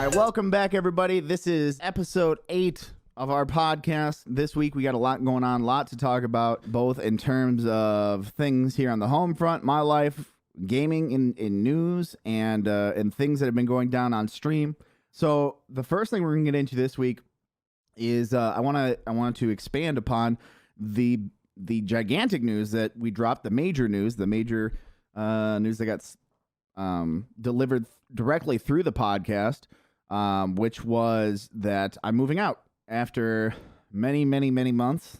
All right, welcome back, everybody. This is episode 8 of our podcast. This week, we got a lot going on, a lot to talk about, both in terms of things here on the home front, my life, gaming in news, and things that have been going down on stream. So the first thing we're going to get into this week is I want to expand upon the gigantic news that we dropped, the major news that got delivered directly through the podcast, which was that I'm moving out after many months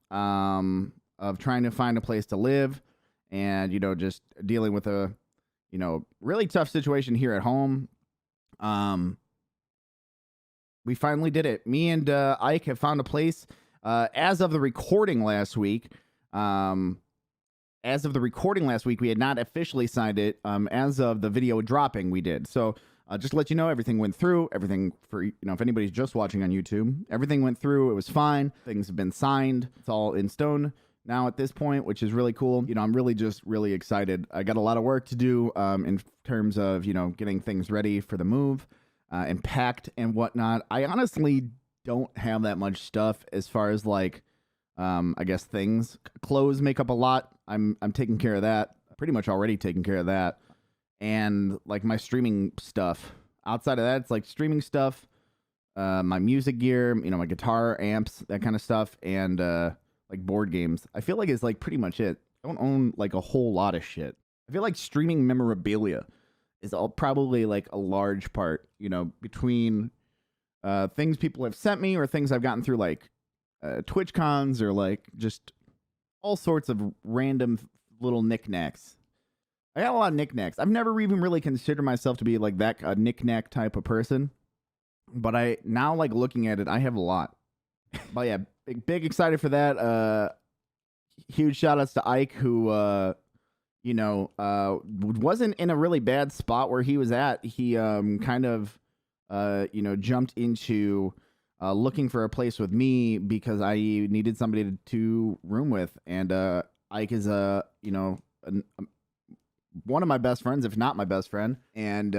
of trying to find a place to live and, just dealing with a, really tough situation here at home. We finally did it. Me and Ike have found a place as of the recording last week. We had not officially signed it. As of the video dropping, we did. So just to let you know, everything went through. Everything for, if anybody's just watching on YouTube, everything went through. It was fine. Things have been signed. It's all in stone now at this point, which is really cool. I'm really excited. I got a lot of work to do in terms of, getting things ready for the move and packed and whatnot. I honestly don't have that much stuff as far as I guess things. Clothes make up a lot. I'm taking care of that. Pretty much already taking care of that. And my streaming stuff. Outside of that, it's streaming stuff, my music gear, my guitar, amps, that kind of stuff, and board games. I feel like it's pretty much it. I don't own a whole lot of shit. I feel like streaming memorabilia is all probably a large part, between things people have sent me or things I've gotten through Twitch cons or just all sorts of random little knickknacks. I got a lot of knickknacks. I've never even really considered myself to be a knickknack type of person, but I now looking at it, I have a lot. But yeah, big excited for that. Huge shout outs to Ike, who wasn't in a really bad spot where he was at. He kind of jumped into looking for a place with me because I needed somebody to room with, and Ike is one of my best friends, if not my best friend, and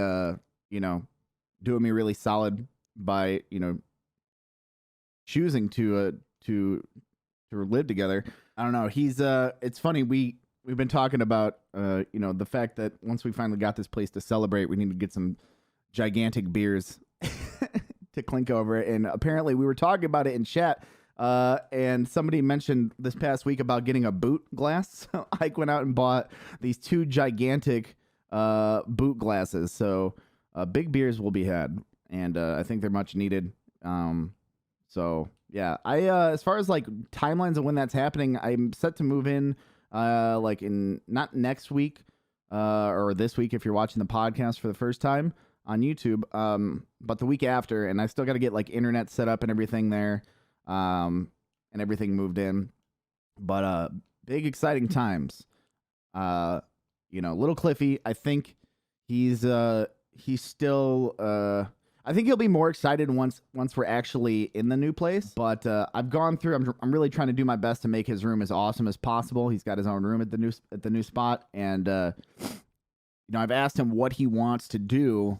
doing me really solid by choosing to live together. I don't know. He's it's funny, we've been talking about the fact that once we finally got this place to celebrate, we need to get some gigantic beers to clink over it. And apparently we were talking about it in chat, and somebody mentioned this past week about getting a boot glass. So Ike went out and bought these 2 gigantic boot glasses. So big beers will be had, and I think they're much needed. So yeah, I as far as timelines of when that's happening, I'm set to move in in not next week or this week if you're watching the podcast for the first time on YouTube, but the week after, and I still got to get internet set up and everything there, and everything moved in. But big exciting times. Little Cliffy, I think he's still I think he'll be more excited once we're actually in the new place. But I've gone through. I'm really trying to do my best to make his room as awesome as possible. He's got his own room at the new spot, and I've asked him what he wants to do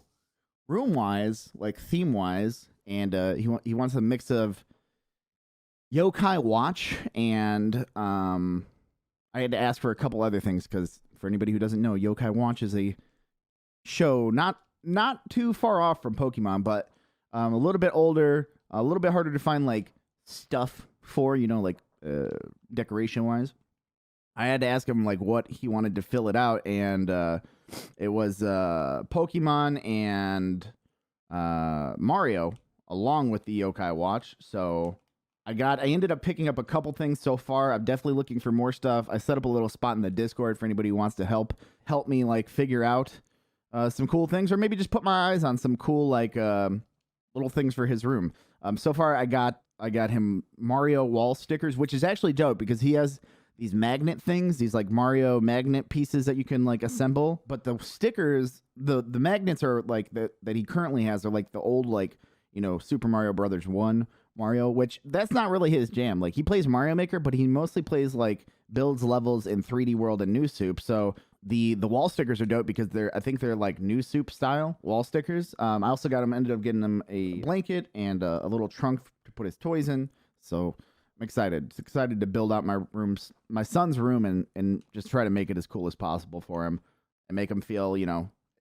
room wise, theme wise, and he wants a mix of Yokai Watch, and I had to ask for a couple other things because for anybody who doesn't know, Yokai Watch is a show not too far off from Pokemon, but a little bit older, a little bit harder to find stuff for, decoration wise. I had to ask him what he wanted to fill it out, and it was Pokemon and Mario along with the Yokai Watch. So I ended up picking up a couple things so far. I'm definitely looking for more stuff. I set up a little spot in the Discord for anybody who wants to help me figure out some cool things, or maybe just put my eyes on some cool little things for his room. So far I got him Mario wall stickers, which is actually dope because he has these magnet things, these Mario magnet pieces that you can assemble. But the stickers, the magnets are that he currently has are the old Super Mario Brothers 1 Mario, which that's not really his jam. He plays Mario Maker, but he mostly plays builds levels in 3D World and New Soup. So The wall stickers are dope because I think they're like new soup style wall stickers. I also ended up getting him a blanket and a little trunk to put his toys in. So I'm excited to build out my son's room and just try to make it as cool as possible for him and make him feel,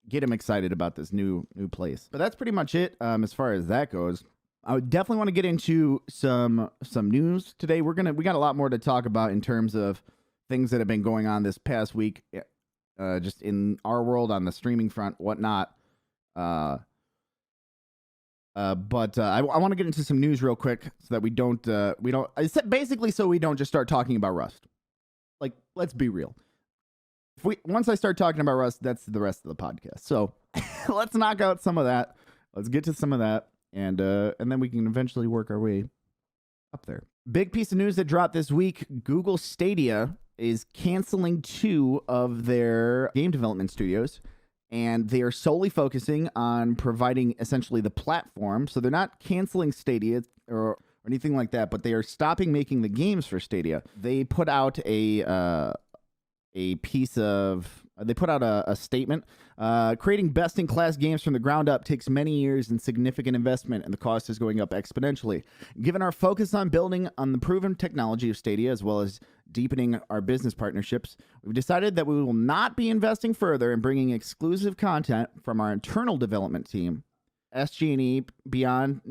get him excited about this new place. But that's pretty much it as far as that goes. I would definitely want to get into some news today. We got a lot more to talk about in terms of things that have been going on this past week, just in our world on the streaming front, whatnot. But I want to get into some news real quick so that we don't basically so we don't just start talking about Rust. Like, let's be real. Once I start talking about Rust, that's the rest of the podcast. So let's knock out some of that. Let's get to some of that. And then we can eventually work our way up there. Big piece of news that dropped this week. Google Stadia is canceling 2 of their game development studios, and they are solely focusing on providing essentially the platform. So they're not canceling Stadia or anything like that, but they are stopping making the games for Stadia. They put out a statement. Creating best-in-class games from the ground up takes many years and significant investment, and the cost is going up exponentially. Given our focus on building on the proven technology of Stadia, as well as deepening our business partnerships, we've decided that we will not be investing further in bringing exclusive content from our internal development team, SG&E, beyond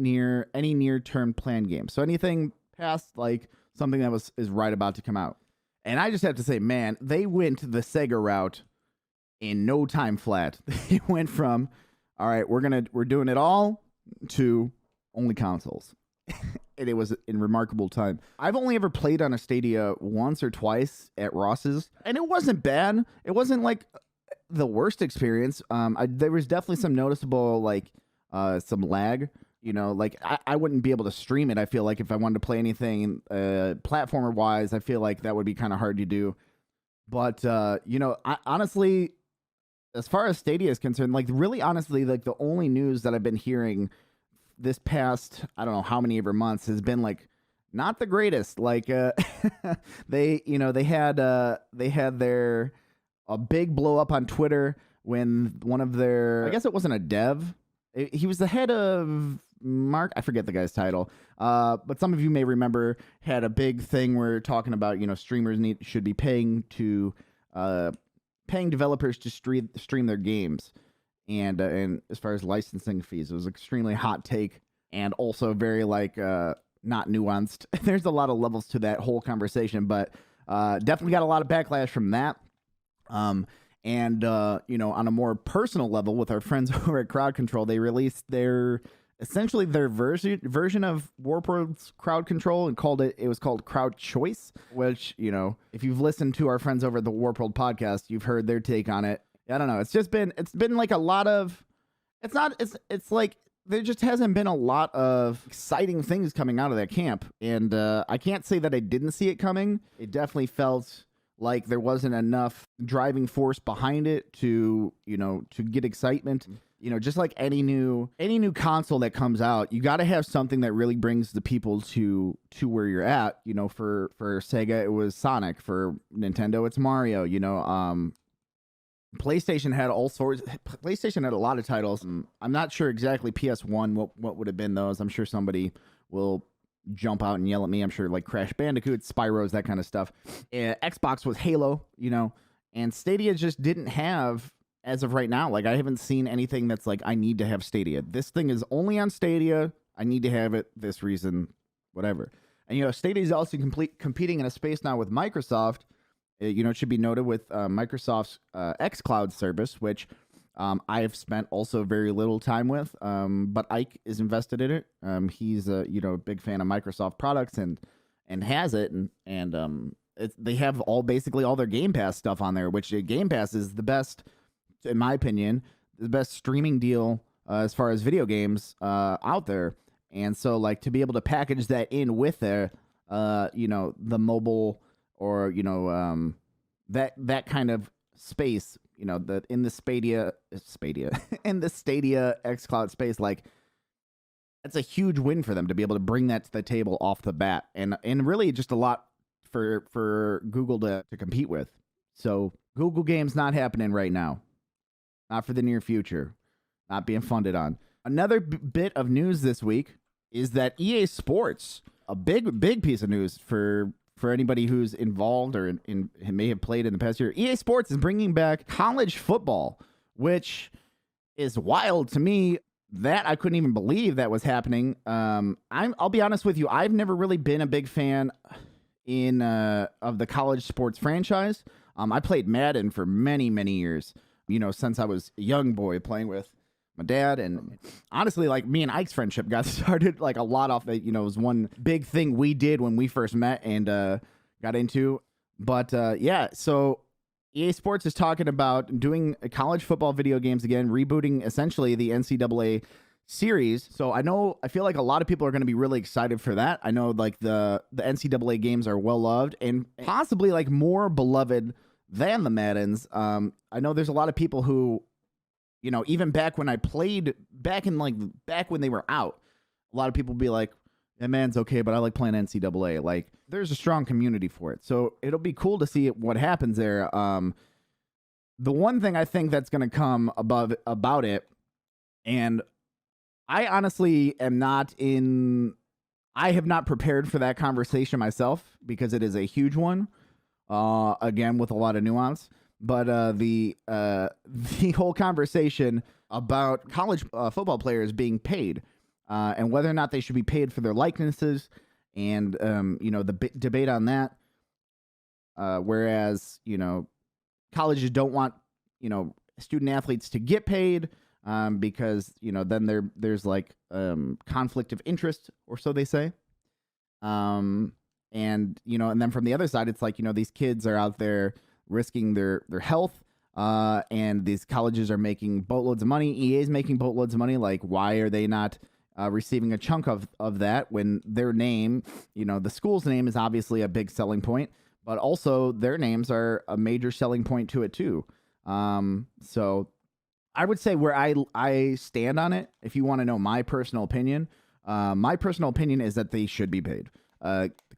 any near-term planned games. So anything past like something that is right about to come out. And I just have to say, man, they went the Sega route in no time flat. They went from, all right, we're doing it all, to only consoles. And it was in remarkable time. I've only ever played on a Stadia once or twice at Ross's, and it wasn't bad. It wasn't like the worst experience. There was definitely some noticeable some lag. Like I wouldn't be able to stream it. I feel like if I wanted to play anything platformer wise, I feel like that would be kind of hard to do. But I honestly, as far as Stadia is concerned, really honestly, the only news that I've been hearing this past, I don't know how many ever months, has been not the greatest. They had a big blow up on Twitter when one of their, I guess it wasn't a dev. He was the head of Mark, I forget the guy's title, but some of you may remember, had a big thing where talking about, streamers should be paying developers to stream their games, and as far as licensing fees, it was an extremely hot take, and also very not nuanced. There's a lot of levels to that whole conversation, but definitely got a lot of backlash from that. And on a more personal level, with our friends over at Crowd Control, they released their version of Warpworld's Crowd Control and it was called Crowd Choice, which, if you've listened to our friends over at the Warpworld podcast, you've heard their take on it. I don't know. It's been like a lot of, it's like there just hasn't been a lot of exciting things coming out of that camp. And I can't say that I didn't see it coming. It definitely felt like there wasn't enough driving force behind it to get excitement. Just like any new console that comes out, you got to have something that really brings the people to where you're at. For Sega, it was Sonic. For Nintendo, it's Mario. PlayStation had all sorts. PlayStation had a lot of titles. I'm not sure exactly PS1 what would have been those. I'm sure somebody will jump out and yell at me. I'm sure Crash Bandicoot, Spyros, that kind of stuff. Xbox was Halo, and Stadia just didn't have, as of right now, I haven't seen anything that's I need to have Stadia. This thing is only on Stadia. I need to have it. This reason, whatever. And Stadia is also competing in a space now with Microsoft. It should be noted with Microsoft's xCloud service, which I have spent also very little time with, but Ike is invested in it. He's a big fan of Microsoft products and has it, and they have basically all their Game Pass stuff on there, which Game Pass is the best, in my opinion, the best streaming deal as far as video games out there. And so to be able to package that in with the mobile or that kind of space, in the Stadia in the Stadia xCloud space, that's a huge win for them to be able to bring that to the table off the bat, and really just a lot for Google to compete with. So Google Games not happening right now. Not for the near future. Not being funded on. Another bit of news this week is that EA Sports, a big piece of news for anybody who's involved or may have played in the past year. EA Sports is bringing back college football, which is wild to me. That I couldn't even believe that was happening. I'll be honest with you. I've never really been a big fan of the college sports franchise. I played Madden for many years. Since I was a young boy playing with my dad, and honestly, like, me and Ike's friendship got started like a lot off that. It was one big thing we did when we first met and got into. But yeah, so EA Sports is talking about doing college football video games again, rebooting essentially the NCAA series. So I feel like a lot of people are going to be really excited for that. I know like the NCAA games are well loved and possibly like more beloved than the Maddens. I know there's a lot of people who, even back when I played back when they were out, a lot of people be like, that man's okay, but I like playing NCAA. Like, there's a strong community for it. So it'll be cool to see what happens there. The one thing I think that's going to come about it, and I honestly I have not prepared for that conversation myself because it is a huge one. Again, with a lot of nuance, but the whole conversation about college football players being paid, and whether or not they should be paid for their likenesses, and the debate on that. Whereas colleges don't want student athletes to get paid, because then there's like conflict of interest, or so they say. And then from the other side, it's like, these kids are out there risking their health, and these colleges are making boatloads of money. EA is making boatloads of money. Like, why are they not receiving a chunk of that when their name, the school's name is obviously a big selling point, but also their names are a major selling point to it too. So I would say where I stand on it, if you want to know my personal opinion is that they should be paid.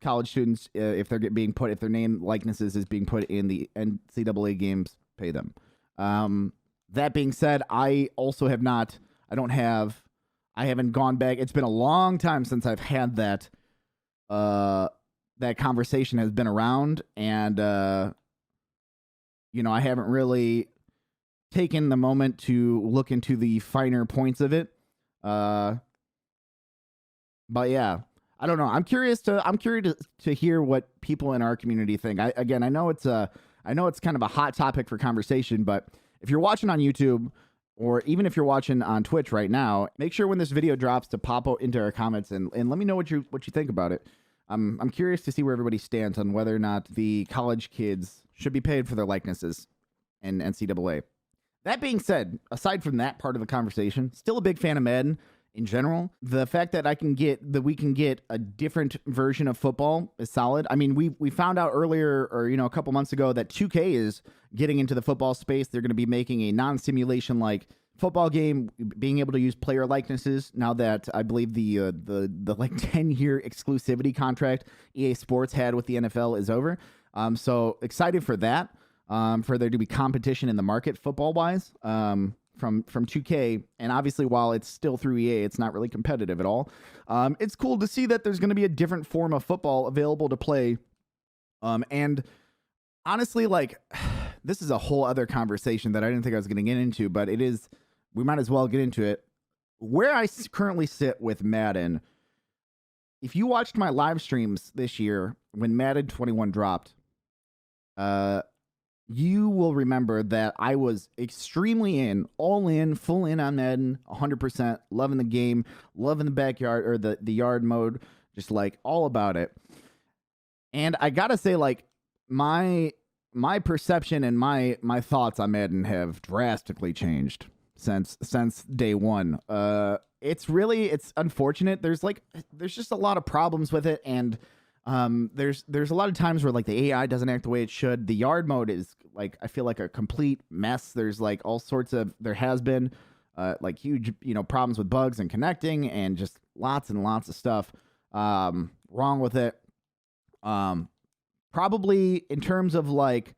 College students, if they're if their name likenesses is being put in the NCAA games, pay them. That being said, I haven't gone back. It's been a long time since I've had that. That conversation has been around, and I haven't really taken the moment to look into the finer points of it. But yeah. I don't know. I'm curious to hear what people in our community think. I know it's kind of a hot topic for conversation, but if you're watching on YouTube, or even if you're watching on Twitch right now, make sure when this video drops to pop into our comments and let me know what you think about it. I'm curious to see where everybody stands on whether or not the college kids should be paid for their likenesses in NCAA. That being said, aside from that part of the conversation, still a big fan of Madden. In general, the fact that we can get a different version of football is solid. I mean, we found out earlier, or a couple months ago, that 2K is getting into the football space. They're going to be making a non-simulation like football game, being able to use player likenesses. Now that I believe the like 10-year exclusivity contract EA Sports had with the NFL is over. So excited for that. For there to be competition in the market football wise. From 2K, and obviously while it's still through EA, it's not really competitive at all. It's cool to see that there's going to be a different form of football available to play. And honestly, like, this is a whole other conversation that I didn't think I was going to get into, but we might as well get into it. Where I currently sit with Madden, if you watched my live streams this year when Madden 21 dropped, you will remember that I was extremely all in, full in on Madden, 100%, loving the game, loving the backyard or the yard mode, just like all about it. And I gotta say, like, my perception and my thoughts on Madden have drastically changed since day one. It's unfortunate. There's just a lot of problems with it, and there's a lot of times where like the AI doesn't act the way it should. The yard mode is like, I feel like a complete mess. There's like there has been like huge, problems with bugs and connecting, and just lots and lots of stuff wrong with it. Probably in terms of like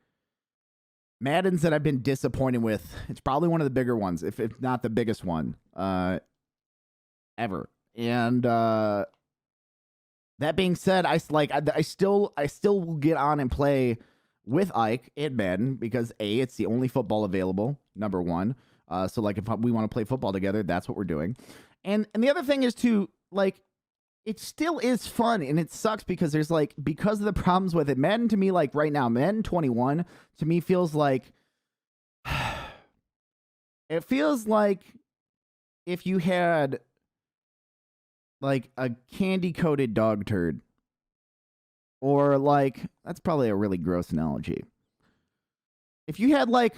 Maddens that I've been disappointed with. It's probably one of the bigger ones, if not the biggest one ever. And that being said, I still will get on and play with Ike and Madden because it's the only football available, number one. So like if we want to play football together, that's what we're doing. And the other thing is to like, it still is fun, and it sucks because there's like, because of the problems with it, Madden to me, like right now, Madden 21 to me feels like, it feels like if you had like a candy coated dog turd, or like, that's probably a really gross analogy. If you had like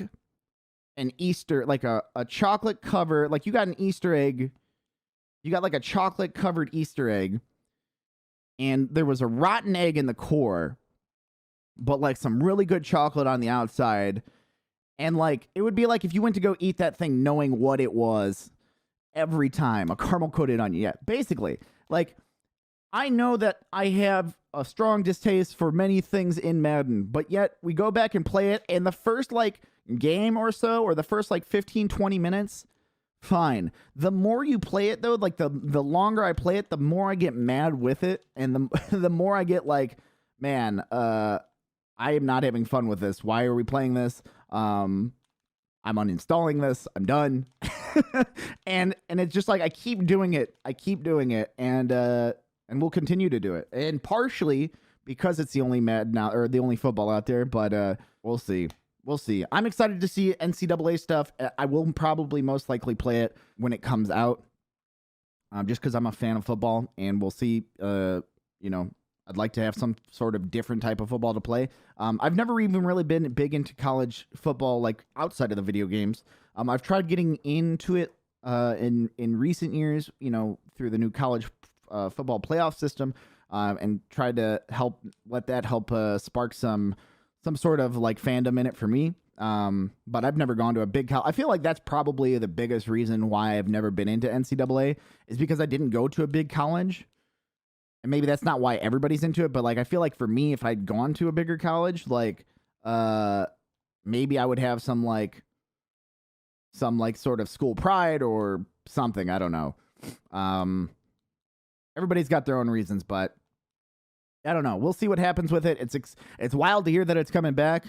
an Easter, like a chocolate cover, like you got an Easter egg. You got like a chocolate covered Easter egg, and there was a rotten egg in the core, but like some really good chocolate on the outside. And like, it would be like if you went to go eat that thing knowing what it was every time, a caramel coated onion. Yeah, basically. Like, I know that I have a strong distaste for many things in Madden, but yet we go back and play it, and the first like game or so, or the first like 15, 20 minutes, fine. The more you play it though, like the longer I play it, the more I get mad with it, and the more I get like, man, I am not having fun with this. Why are we playing this? I'm uninstalling this. I'm done. and it's just like I keep doing it, and we'll continue to do it. And partially because it's the only Madden now, or the only football out there, but we'll see. We'll see. I'm excited to see NCAA stuff. I will probably most likely play it when it comes out, just because I'm a fan of football, and we'll see. I'd like to have some sort of different type of football to play. I've never even really been big into college football, like outside of the video games. I've tried getting into it in recent years, through the new college football playoff system, and tried to let that help spark some sort of like fandom in it for me. But I've never gone to a big college. I feel like that's probably the biggest reason why I've never been into NCAA, is because I didn't go to a big college. And maybe that's not why everybody's into it, but like, I feel like for me, if I'd gone to a bigger college, like, maybe I would have some sort of school pride or something. I don't know. Everybody's got their own reasons, but I don't know. We'll see what happens with it. It's wild to hear that it's coming back.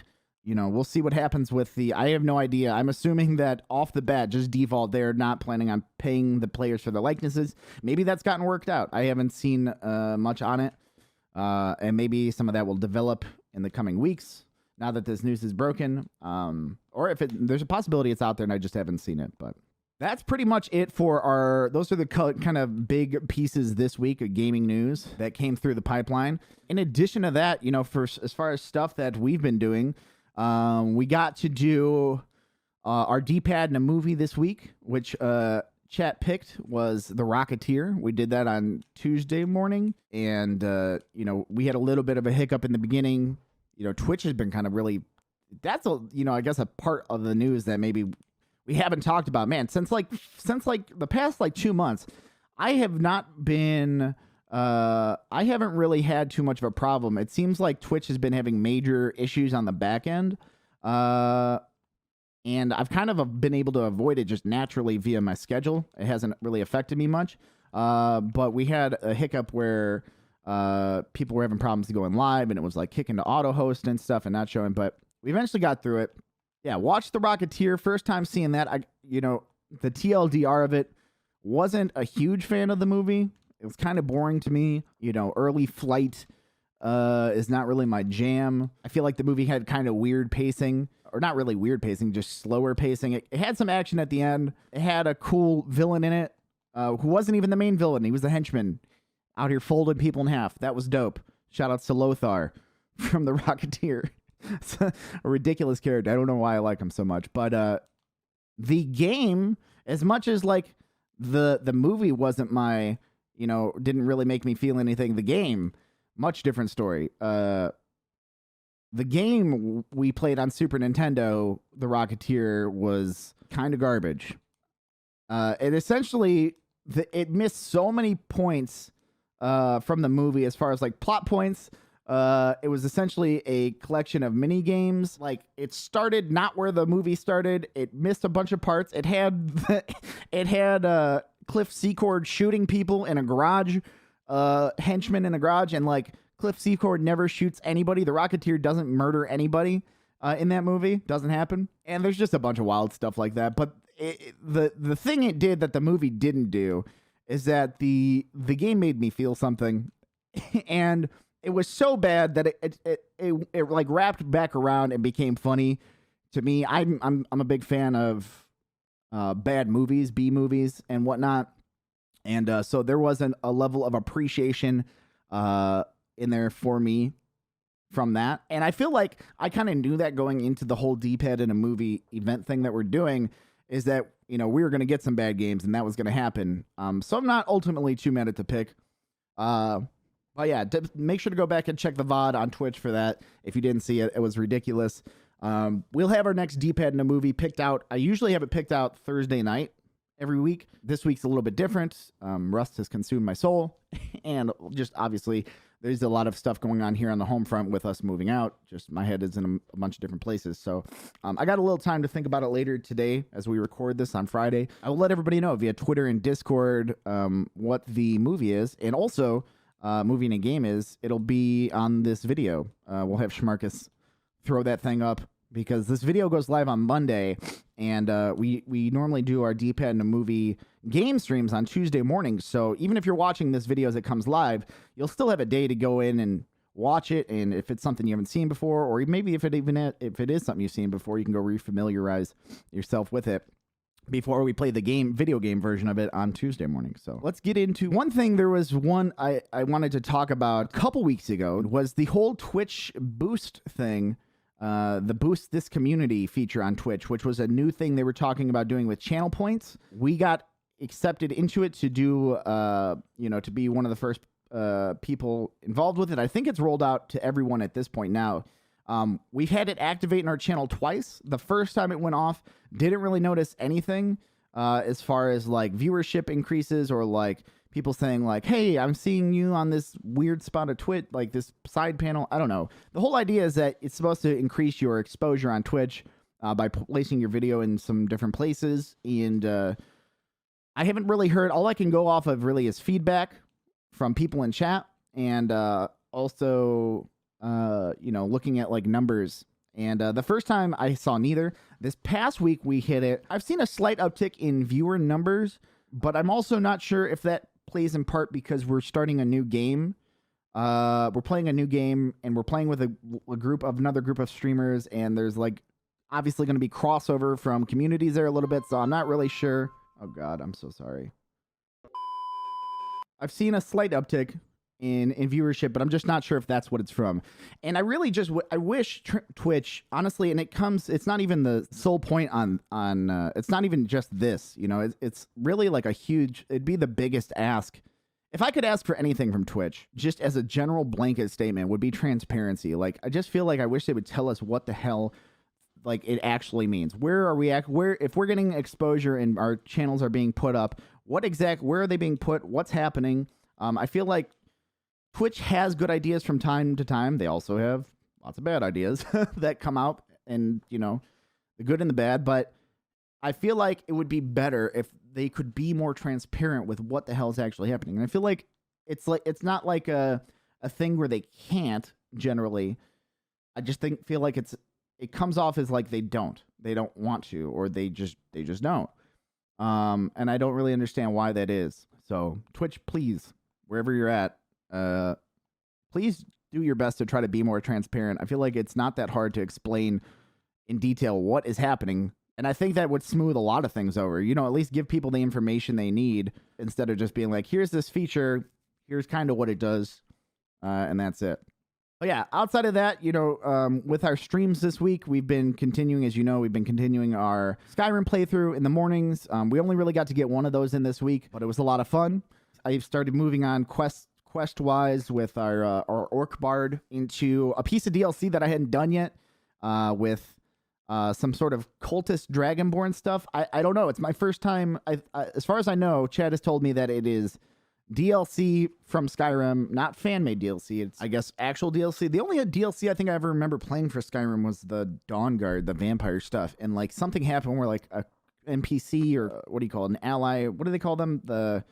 We'll see what happens with I have no idea. I'm assuming that off the bat, just default, they're not planning on paying the players for their likenesses. Maybe that's gotten worked out. I haven't seen much on it. And maybe some of that will develop in the coming weeks now that this news is broken. Or if there's a possibility it's out there and I just haven't seen it, but that's pretty much it for those are the kind of big pieces this week of gaming news that came through the pipeline. In addition to that, as far as stuff that we've been doing, we got to do our D-pad in a movie this week, which chat picked was The Rocketeer. We did that on Tuesday morning, and we had a little bit of a hiccup in the beginning. Twitch has been kind of really, that's I guess a part of the news that maybe we haven't talked about. Man, since the past 2 months, I have not been I haven't really had too much of a problem. It seems like Twitch has been having major issues on the back end. And I've kind of been able to avoid it just naturally via my schedule. It hasn't really affected me much. But we had a hiccup where people were having problems going live, and it was like kicking to auto host and stuff and not showing, but we eventually got through it. Yeah, watched The Rocketeer. First time seeing that. The TLDR of it, wasn't a huge fan of the movie. It was kind of boring to me. Early flight is not really my jam. I feel like the movie had kind of weird pacing, or not really weird pacing, just slower pacing. It had some action at the end. It had a cool villain in it, who wasn't even the main villain. He was the henchman out here folding people in half. That was dope. Shout outs to Lothar from The Rocketeer. It's a ridiculous character. I don't know why I like him so much, but the game, as much as like the movie wasn't my, didn't really make me feel anything. The game, much different story. The game we played on Super Nintendo, The Rocketeer, was kind of garbage. It essentially, it missed so many points from the movie as far as like plot points. It was essentially a collection of mini games. Like, it started not where the movie started. It missed a bunch of parts. It had Cliff Secord shooting people in a garage, henchmen in a garage, and like Cliff Secord never shoots anybody. The Rocketeer doesn't murder anybody in that movie. Doesn't happen. And there's just a bunch of wild stuff like that. But the thing it did that the movie didn't do is that the game made me feel something, and it was so bad that it like wrapped back around and became funny to me. I'm a big fan of bad movies, B movies, and whatnot, and so there wasn't a level of appreciation in there for me from that. And I feel like I kind of knew that going into the whole D-pad in a movie event thing that we're doing, is that, you know, we were going to get some bad games and that was going to happen. So I'm not ultimately too mad at the pick. But yeah, make sure to go back and check the VOD on Twitch for that. If you didn't see it, it was ridiculous. We'll have our next D-pad in a movie picked out. I usually have it picked out Thursday night every week. This week's a little bit different. Rust has consumed my soul. And just obviously, there's a lot of stuff going on here on the home front with us moving out. Just my head is in a bunch of different places. So I got a little time to think about it later today as we record this on Friday. I will let everybody know via Twitter and Discord what the movie is. And also, movie and a game is. It'll be on this video. We'll have Schmarkus throw that thing up because this video goes live on Monday. And we normally do our D-pad in a movie game streams on Tuesday mornings. So even if you're watching this video as it comes live, you'll still have a day to go in and watch it. And if it's something you haven't seen before, or maybe if it is something you've seen before, you can go refamiliarize yourself with it before we play the video game version of it on Tuesday morning. So let's get into one thing. There was one I wanted to talk about a couple weeks ago, was the whole Twitch boost thing. The Boost This Community feature on Twitch, which was a new thing they were talking about doing with channel points. We got accepted into it to do, to be one of the first people involved with it. I think it's rolled out to everyone at this point now. We've had it activate in our channel twice. The first time it went off, didn't really notice anything as far as like viewership increases or like people saying like, hey, I'm seeing you on this weird spot of Twitch, like this side panel. I don't know. The whole idea is that it's supposed to increase your exposure on Twitch by placing your video in some different places. And I haven't really heard, all I can go off of really is feedback from people in chat. And also, looking at like numbers. And the first time I saw neither. This past week we hit it. I've seen a slight uptick in viewer numbers, but I'm also not sure if that plays in part because we're starting a new game. We're playing a new game and we're playing with another group of streamers, and there's like obviously going to be crossover from communities there a little bit, so I'm not really sure. Oh God, I'm so sorry. I've seen a slight uptick in viewership, but I'm just not sure if that's what it's from. And I really just I wish Twitch, honestly, and it's not even the sole point on it's not even just this, it's really like it'd be the biggest ask. If I could ask for anything from Twitch, just as a general blanket statement, would be transparency. Like, I just feel like I wish they would tell us what the hell like it actually means. Where are we at? If we're getting exposure and our channels are being put up, where are they being put? What's happening? I feel like Twitch has good ideas from time to time. They also have lots of bad ideas that come out, and the good and the bad. But I feel like it would be better if they could be more transparent with what the hell is actually happening. And I feel like it's not like a thing where they can't generally. I just feel like it comes off as like they don't want to, or they just don't. And I don't really understand why that is. So Twitch, please, wherever you're at, please do your best to try to be more transparent. I feel like it's not that hard to explain in detail what is happening. And I think that would smooth a lot of things over, at least give people the information they need instead of just being like, here's this feature, here's kind of what it does. And that's it. But yeah, outside of that, with our streams this week, we've been continuing our Skyrim playthrough in the mornings. We only really got to get one of those in this week, but it was a lot of fun. I've started moving on quest-wise with our Orc Bard into a piece of DLC that I hadn't done yet with some sort of cultist Dragonborn stuff. I don't know. It's my first time. As far as I know, Chad has told me that it is DLC from Skyrim, not fan-made DLC. It's, I guess, actual DLC. The only DLC I think I ever remember playing for Skyrim was the Dawn Guard, the vampire stuff. And like something happened where like a NPC or what do you call it, an ally? What do they call them? The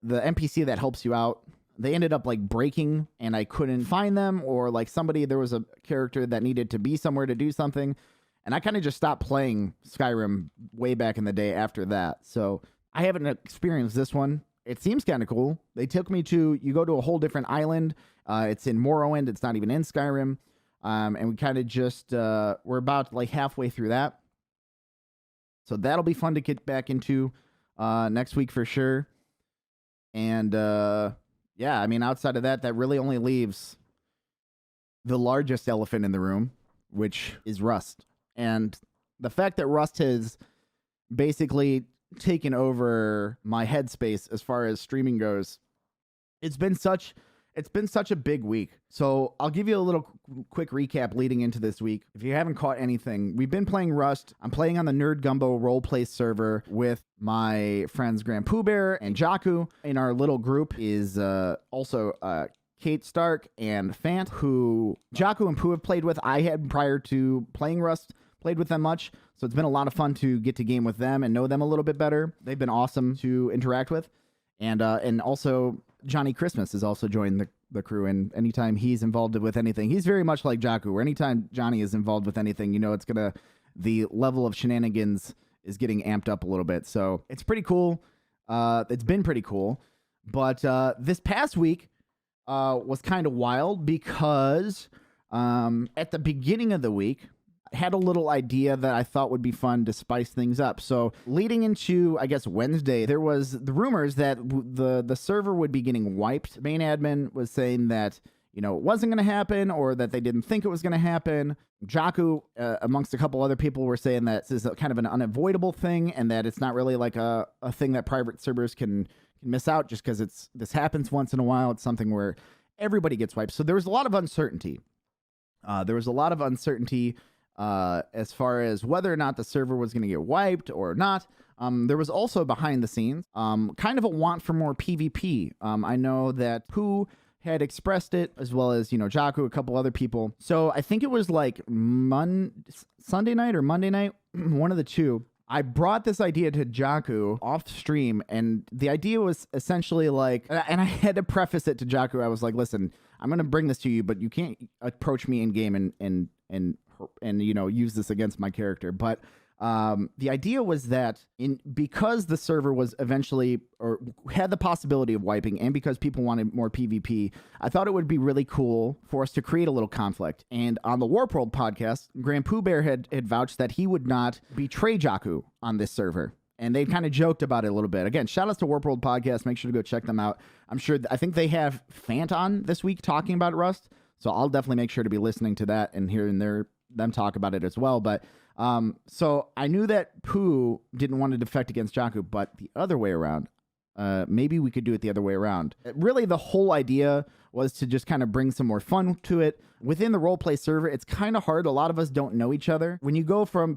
NPC that helps you out. They ended up like breaking and I couldn't find them, or like there was a character that needed to be somewhere to do something. And I kind of just stopped playing Skyrim way back in the day after that. So I haven't experienced this one. It seems kind of cool. They took me you go to a whole different island. It's in Morrowind. It's not even in Skyrim. And we kind of just, we're about like halfway through that. So that'll be fun to get back into next week for sure. And yeah, I mean, outside of that really only leaves the largest elephant in the room, which is Rust. And the fact that Rust has basically taken over my headspace as far as streaming goes, it's been such a big week. So I'll give you a little quick recap leading into this week. If you haven't caught anything, we've been playing Rust. I'm playing on the Nerd Gumbo roleplay server with my friends Grand Pooh Bear and Jakku. In our little group is also Kate Stark and Fant, who Jakku and Pooh have played with. I had, prior to playing Rust, played with them much. So it's been a lot of fun to get to game with them and know them a little bit better. They've been awesome to interact with. And also Johnny Christmas has also joined the crew, and anytime he's involved with anything, he's very much like Jakku, where anytime Johnny is involved with anything, you know, the level of shenanigans is getting amped up a little bit. So it's pretty cool. It's been pretty cool. But this past week was kind of wild because at the beginning of the week, had a little idea that I thought would be fun to spice things up. So leading into, I guess, Wednesday, there was the rumors that the server would be getting wiped. Main admin was saying that, you know, it wasn't going to happen, or that they didn't think it was going to happen. Jakku, amongst a couple other people, were saying that this is kind of an unavoidable thing, and that it's not really like a thing that private servers can miss out just because this happens once in a while. It's something where everybody gets wiped. So there was a lot of uncertainty. As far as whether or not the server was going to get wiped or not. There was also behind the scenes kind of a want for more PvP. I know that Pooh had expressed it, as well as, you know, Jakku, a couple other people. So I think it was like Sunday night or Monday night, one of the two. I brought this idea to Jakku off stream, and the idea was essentially like, and I had to preface it to Jakku. I was like, listen, I'm going to bring this to you, but you can't approach me in game and you know, use this against my character. But the idea was that because the server was eventually, or had the possibility of wiping, and because people wanted more PvP, I thought it would be really cool for us to create a little conflict. And on the Warp World podcast, Grand Pooh Bear had vouched that he would not betray Jakku on this server. And they kind of joked about it a little bit. Again, shout outs to Warp World podcast. Make sure to go check them out. I think they have Fant on this week talking about Rust. So I'll definitely make sure to be listening to that and hearing them talk about it as well. But so I knew that Pooh didn't want to defect against Jakku, but the other way around, maybe we could do it the other way around. Really, the whole idea was to just kind of bring some more fun to it. Within the roleplay server, it's kind of hard. A lot of us don't know each other. When you go from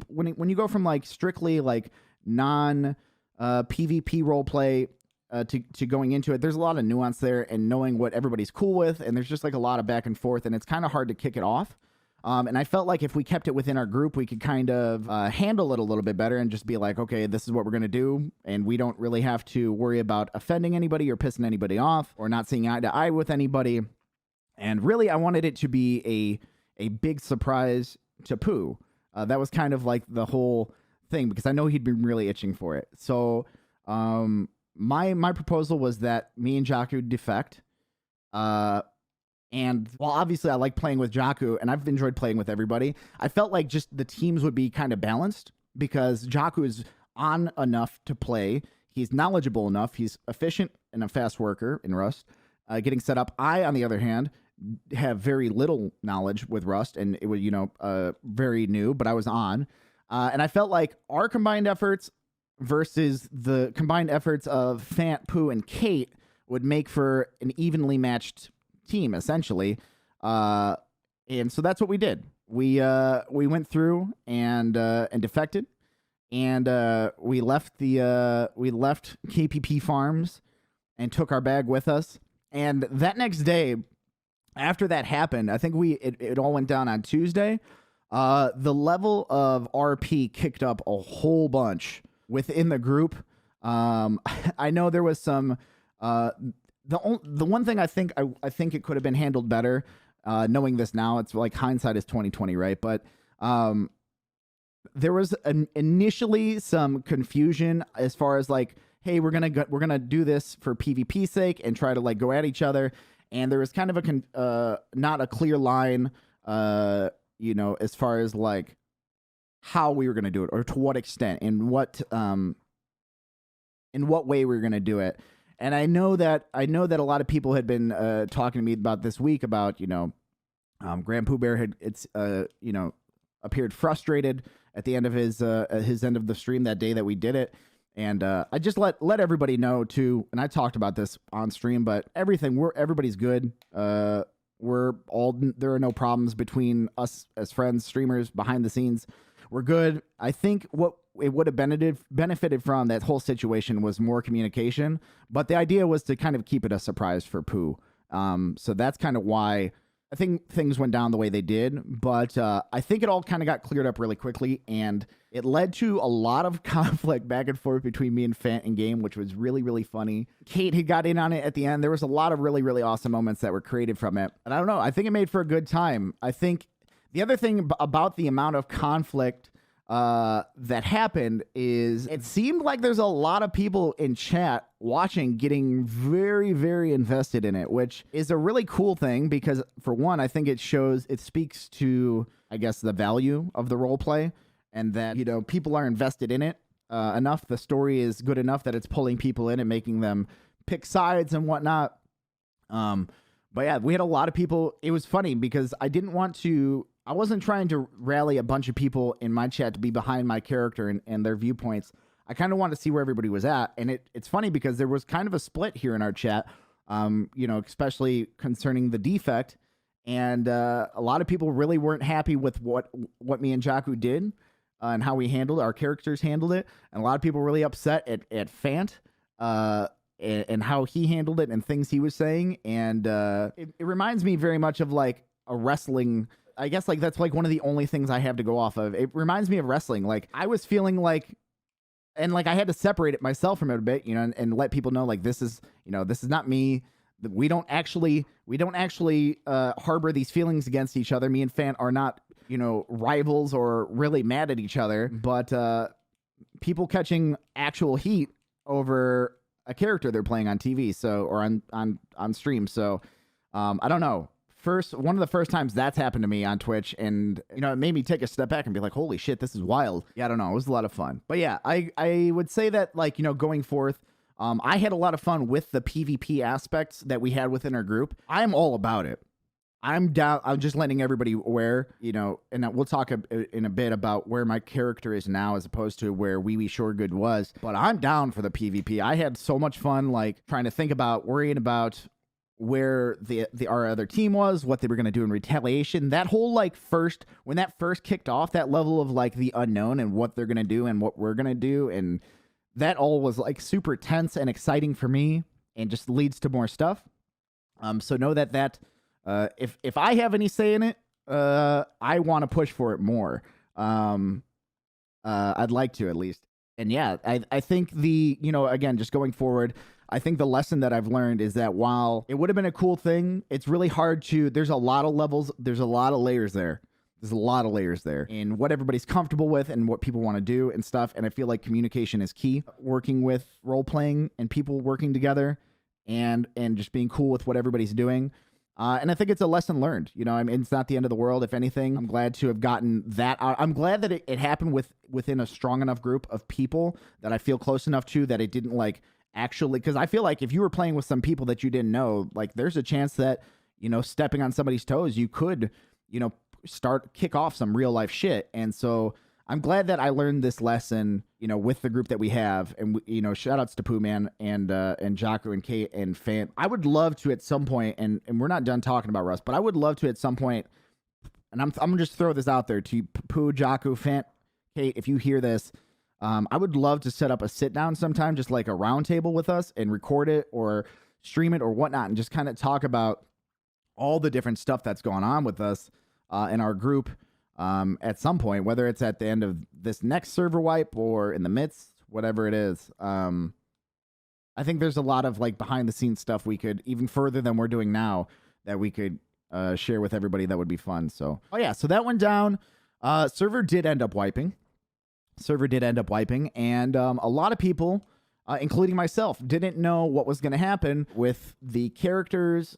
when you go from like strictly like non PvP roleplay to going into it, there's a lot of nuance there, and knowing what everybody's cool with, and there's just like a lot of back and forth, and it's kind of hard to kick it off. And I felt like if we kept it within our group, we could kind of handle it a little bit better and just be like, okay, this is what we're going to do. And we don't really have to worry about offending anybody or pissing anybody off or not seeing eye to eye with anybody. And really, I wanted it to be a big surprise to Pooh. That was kind of like the whole thing, because I know he'd been really itching for it. So my proposal was that me and Jakku defect. And while obviously I like playing with Jakku, and I've enjoyed playing with everybody, I felt like just the teams would be kind of balanced, because Jakku is on enough to play. He's knowledgeable enough. He's efficient and a fast worker in Rust. Getting set up. I, on the other hand, have very little knowledge with Rust, and it was, very new, but I was on. And I felt like our combined efforts versus the combined efforts of Fant, Pooh, and Kate would make for an evenly matched team, essentially. And so that's what we did. We went through and defected, and we left KPP Farms and took our bag with us. And that next day, after that happened, I think it all went down on Tuesday. The level of RP kicked up a whole bunch within the group. I know there was some. The one thing I think it could have been handled better. Knowing this now, it's like hindsight is 2020, right? But there was initially some confusion as far as like, hey, we're gonna do this for PvP's sake and try to like go at each other, and there was kind of a not a clear line, as far as like how we were gonna do it or to what extent and in what way we were gonna do it. And I know that a lot of people had been talking to me about this week about Grand Pooh Bear had appeared frustrated at the end of his end of the stream that day that we did it. And I just let everybody know too, and I talked about this on stream, but everybody's good. There are no problems between us as friends, streamers, behind the scenes. We're good. I think what it would have benefited from that whole situation was more communication, but the idea was to kind of keep it a surprise for Pooh. So that's kind of why I think things went down the way they did, but I think it all kind of got cleared up really quickly, and it led to a lot of conflict back and forth between me and Fant in game, which was really, really funny. Kate had got in on it at the end. There was a lot of really, really awesome moments that were created from it, and I don't know. I think it made for a good time. I think the other thing about the amount of conflict that happened is it seemed like there's a lot of people in chat watching getting very, very invested in it, which is a really cool thing because for one, I think it speaks to, I guess, the value of the role play and that, people are invested in it enough. The story is good enough that it's pulling people in and making them pick sides and whatnot. But yeah, we had a lot of people. It was funny because I wasn't trying to rally a bunch of people in my chat to be behind my character and their viewpoints. I kind of wanted to see where everybody was at. And it's funny because there was kind of a split here in our chat, especially concerning the defect. And a lot of people really weren't happy with what me and Jakku did and how our characters handled it. And a lot of people were really upset at Fant and how he handled it and things he was saying. And it reminds me very much of like a wrestling. I guess like that's like one of the only things I have to go off of. It reminds me of wrestling. Like I was feeling like, and like I had to separate it myself from it a bit, and let people know like this is not me. We don't actually harbor these feelings against each other. Me and Fant are not rivals or really mad at each other, but people catching actual heat over a character they're playing on TV, or on stream. So I don't know. One of the first times that's happened to me on Twitch, and it made me take a step back and be like, holy shit, this is wild. Yeah, I don't know, it was a lot of fun. But yeah, I would say that like going forth, I had a lot of fun with the PvP aspects that we had within our group. I'm all about it. I'm down. I'm just letting everybody aware, and we'll talk in a bit about where my character is now as opposed to where Wee Wee Shoregood was. But I'm down for the PvP. I had so much fun, like trying to worrying about where our other team was, what they were going to do in retaliation. That whole when that first kicked off, that level of like the unknown and what they're going to do and what we're going to do, and that all was like super tense and exciting for me and just leads to more stuff. So know that if I have any say in it, I want to push for it more. I'd like to at least. And yeah, I think again, just going forward, I think the lesson that I've learned is that while it would have been a cool thing, it's really hard there's a lot of levels, there's a lot of layers there. There's a lot of layers there in what everybody's comfortable with and what people want to do and stuff. And I feel like communication is key. Working with role-playing and people working together and just being cool with what everybody's doing. And I think it's a lesson learned. It's not the end of the world. If anything, I'm glad to have gotten that out. I'm glad that it happened within a strong enough group of people that I feel close enough to that it didn't actually, because I feel like if you were playing with some people that you didn't know, there's a chance that, stepping on somebody's toes, you could, kick off some real life shit. And so I'm glad that I learned this lesson, with the group that we have. And, shout outs to Pooh Man and Jakku and Kate and Fant. I would love to at some point, and we're not done talking about Rust, but I would love to at some point, and I'm going to just throw this out there to Pooh, Jakku, Fant, Kate, if you hear this, I would love to set up a sit down sometime, just like a round table with us, and record it or stream it or whatnot, and just kind of talk about all the different stuff that's going on with us in our group at some point, whether it's at the end of this next server wipe or in the midst, whatever it is. I think there's a lot of like behind the scenes stuff we could, even further than we're doing now, that we could share with everybody. That would be fun. So, oh yeah, so that went down. Server did end up wiping. And a lot of people, including myself, didn't know what was going to happen with the characters.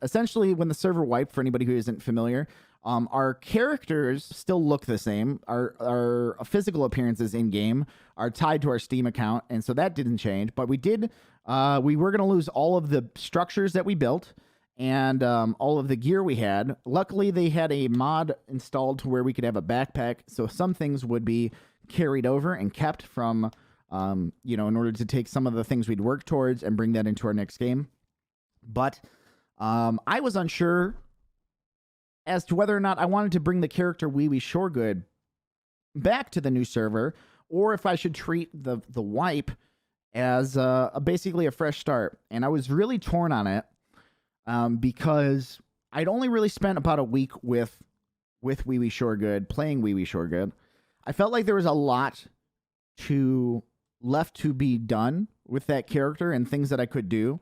Essentially, when the server wiped, for anybody who isn't familiar, our characters still look the same. Our physical appearances in game are tied to our Steam account, and so that didn't change. But we were going to lose all of the structures that we built and all of the gear we had. Luckily, they had a mod installed to where we could have a backpack, so some things would be carried over and kept from, in order to take some of the things we'd worked towards and bring that into our next game. But I was unsure as to whether or not I wanted to bring the character Wee Wee Shoregood back to the new server, or if I should treat the wipe as basically a fresh start. And I was really torn on it because I'd only really spent about a week with Wee Wee Shoregood, playing Wee Wee Shoregood. I felt like there was a lot left to be done with that character and things that I could do.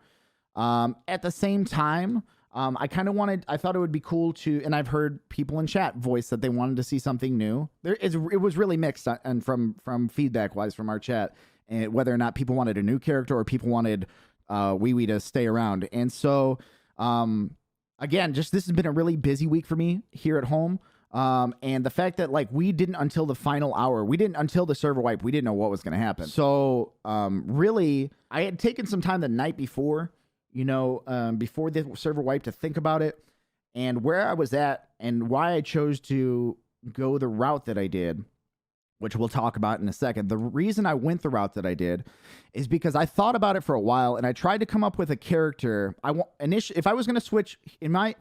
At the same time, I thought it would be cool to, and I've heard people in chat voice that they wanted to see something new. It was really mixed, and from feedback wise from our chat, and whether or not people wanted a new character or people wanted Wee Wee to stay around. And so, again, this has been a really busy week for me here at home. And the fact that we didn't until the final hour, until the server wipe, we didn't know what was going to happen. So, really, I had taken some time the night before, before the server wipe to think about it and where I was at and why I chose to go the route that I did, which we'll talk about in a second. The reason I went the route that I did is because I thought about it for a while and I tried to come up with a character. If I was going to switch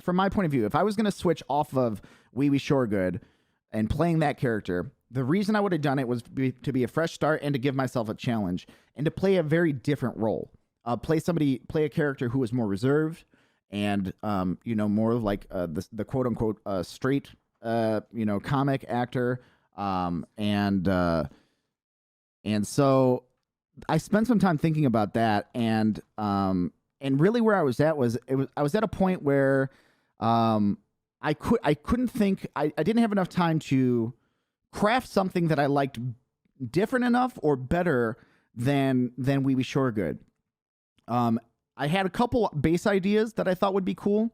from my point of view, if I was going to switch off of Wee Wee Shoregood and playing that character, the reason I would have done it was to be a fresh start and to give myself a challenge and to play a very different role. Play a character who was more reserved and, more like the quote unquote straight, comic actor. And so I spent some time thinking about that, and really where I was at I was at a point where, I couldn't think, I didn't have enough time to craft something that I liked different enough or better than Wee Wee Shoregood. I had a couple base ideas that I thought would be cool.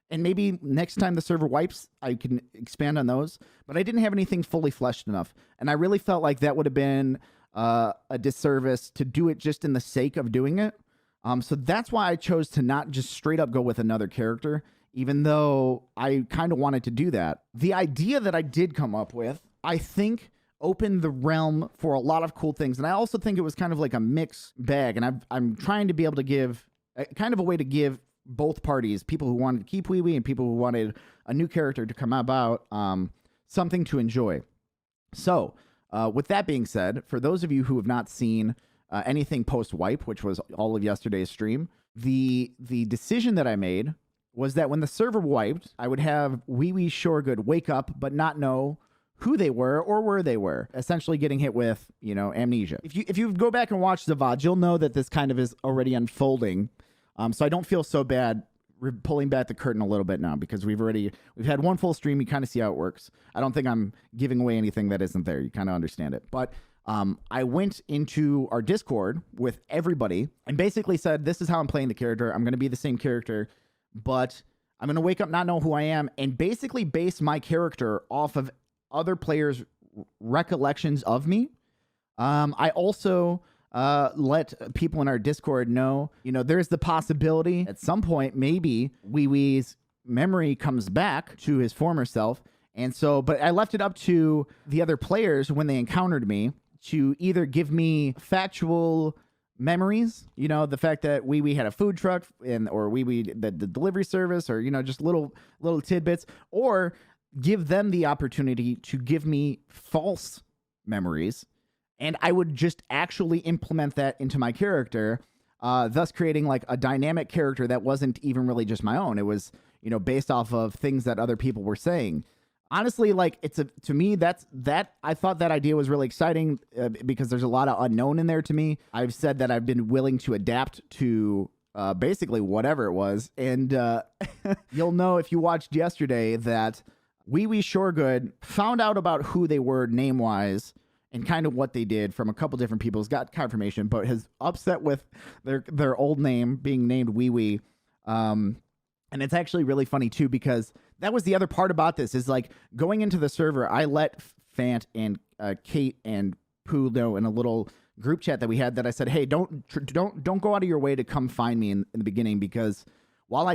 And maybe next time the server wipes, I can expand on those. But I didn't have anything fully fleshed enough. And I really felt like that would have been a disservice to do it just in the sake of doing it. So that's why I chose to not just straight up go with another character, even though I kind of wanted to do that. The idea that I did come up with, I think, opened the realm for a lot of cool things. And I also think it was kind of like a mixed bag. And I'm trying to be able to give kind of a way to give both parties, people who wanted to keep Wee Wee and people who wanted a new character to come about, something to enjoy. So, with that being said, for those of you who have not seen anything post-wipe, which was all of yesterday's stream, the decision that I made was that when the server wiped, I would have Wee Wee Shoregood wake up but not know who they were or where they were, essentially getting hit with, amnesia. If you go back and watch the VOD, you'll know that this kind of is already unfolding. So I don't feel so bad pulling back the curtain a little bit now because we've had one full stream. You kind of see how it works. I don't think I'm giving away anything that isn't there. You kind of understand it. But I went into our Discord with everybody and basically said, this is how I'm playing the character. I'm going to be the same character, but I'm going to wake up, not know who I am, and basically base my character off of other players' recollections of me. I also let people in our Discord know, there's the possibility at some point, maybe Wee Wee's memory comes back to his former self. And so, but I left it up to the other players when they encountered me to either give me factual memories, the fact that Wee Wee had a food truck or Wee Wee, the delivery service, or, just little tidbits, or give them the opportunity to give me false memories and I would just actually implement that into my character, thus creating like a dynamic character that wasn't even really just my own. It was, based off of things that other people were saying. Honestly, like to me, I thought that idea was really exciting because there's a lot of unknown in there to me. I've said that I've been willing to adapt to basically whatever it was. And you'll know if you watched yesterday that Wee Shoregood found out about who they were name-wise and kind of what they did from a couple different people. He's got confirmation, but is upset with their old name being named Wee. And it's actually really funny, too, because that was the other part about this is like going into the server. I let Fant and Kate and Pooh know in a little group chat that we had that I said, hey, don't go out of your way to come find me in the beginning, because while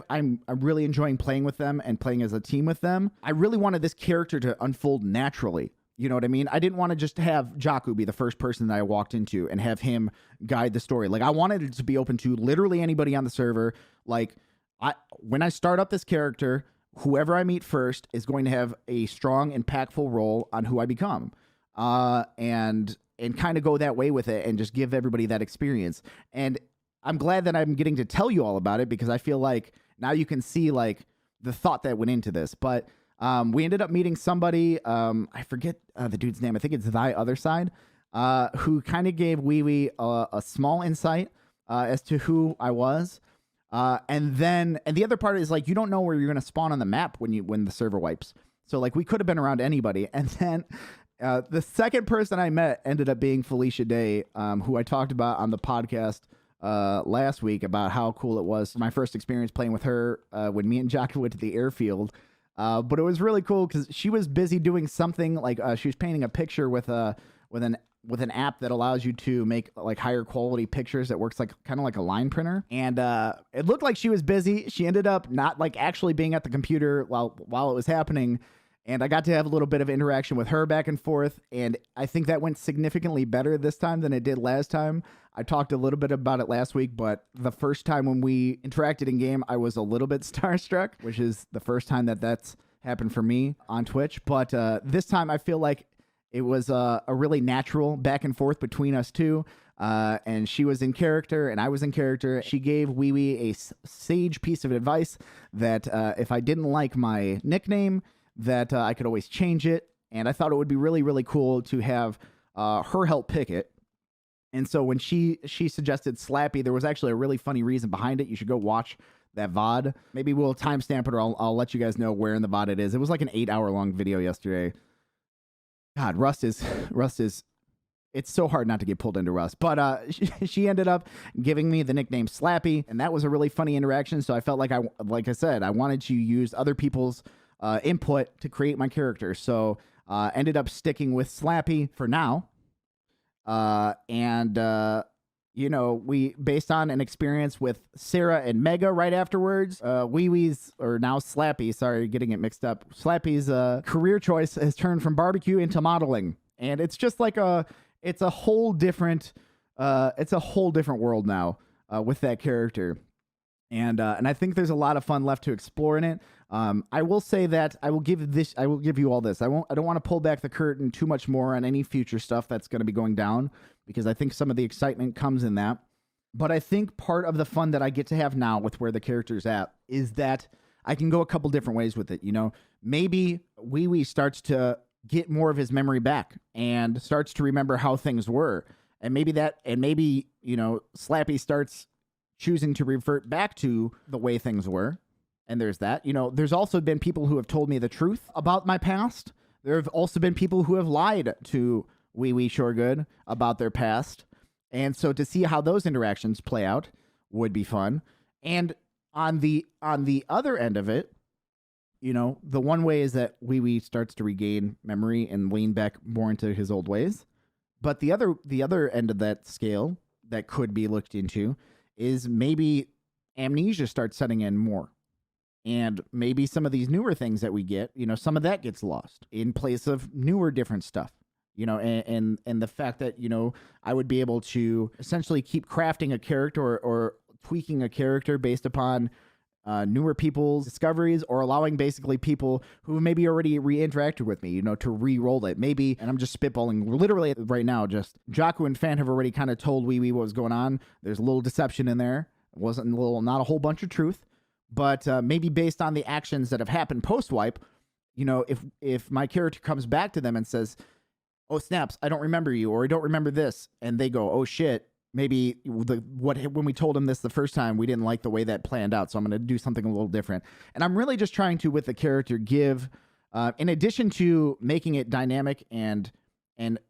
I'm really enjoying playing with them and playing as a team with them, I really wanted this character to unfold naturally. You know what I mean? I didn't want to just have Jakku be the first person that I walked into and have him guide the story. Like, I wanted it to be open to literally anybody on the server. Like, when I start up this character, whoever I meet first is going to have a strong, impactful role on who I become. And kind of go that way with it and just give everybody that experience. And I'm glad that I'm getting to tell you all about it, because I feel like now you can see like the thought that went into this. But we ended up meeting somebody, I forget the dude's name. I think it's Thy Other Side, who kind of gave Wee a small insight as to who I was. And the other part is like, you don't know where you're going to spawn on the map when the server wipes. So like, we could have been around anybody. And then the second person I met ended up being Felicia Day, who I talked about on the podcast last week about how cool it was. My first experience playing with her when me and Jakku went to the airfield. But it was really cool because she was busy doing something like she was painting a picture with an app that allows you to make like higher quality pictures that works like kind of like a line printer. And it looked like she was busy. She ended up not like actually being at the computer while it was happening. And I got to have a little bit of interaction with her back and forth. And I think that went significantly better this time than it did last time. I talked a little bit about it last week, but the first time when we interacted in game, I was a little bit starstruck, which is the first time that's happened for me on Twitch. But this time I feel like it was a really natural back and forth between us two. And she was in character and I was in character. She gave Wee a sage piece of advice that if I didn't like my nickname, that I could always change it. And I thought it would be really, really cool to have her help pick it. And so when she suggested Slappy, there was actually a really funny reason behind it. You should go watch that VOD. Maybe we'll timestamp it, or I'll let you guys know where in the VOD it is. It was like an 8-hour-long video yesterday. God, Rust is it's so hard not to get pulled into Rust. But she ended up giving me the nickname Slappy, and that was a really funny interaction. So I felt like I said, I wanted to use other people's input to create my character. So ended up sticking with Slappy for now. We based on an experience with Sarah and Mega right afterwards, Wee-Wee's, or now Slappy, sorry, getting it mixed up. Slappy's career choice has turned from barbecue into modeling. And it's just like it's a whole different world now with that character. And I think there's a lot of fun left to explore in it. I will say that I will give you all this. I don't want to pull back the curtain too much more on any future stuff that's going to be going down, because I think some of the excitement comes in that. But I think part of the fun that I get to have now with where the character's at is that I can go a couple different ways with it. You know, maybe Wee starts to get more of his memory back and starts to remember how things were. And maybe Slappy starts choosing to revert back to the way things were. And there's that. You know, there's also been people who have told me the truth about my past. There have also been people who have lied to Wee Shoregood about their past. And so to see how those interactions play out would be fun. And on the other end of it, you know, the one way is that Wee starts to regain memory and lean back more into his old ways. But the other end of that scale that could be looked into is maybe amnesia starts setting in more. And maybe some of these newer things that we get, you know, some of that gets lost in place of newer different stuff, you know, and the fact that, you know, I would be able to essentially keep crafting a character or tweaking a character based upon newer people's discoveries, or allowing basically people who maybe already re-interacted with me, to re-roll it. Maybe, and I'm just spitballing literally right now, just Jaku and Fan have already kind of told Wee what was going on. There's a little deception in there. It wasn't not a whole bunch of truth, but maybe based on the actions that have happened post-wipe, if my character comes back to them and says, oh, snaps, I don't remember you, or I don't remember this, and they go, oh, shit, maybe when we told him this the first time, we didn't like the way that planned out, so I'm going to do something a little different. And I'm really just trying to, with the character, give, in addition to making it dynamic and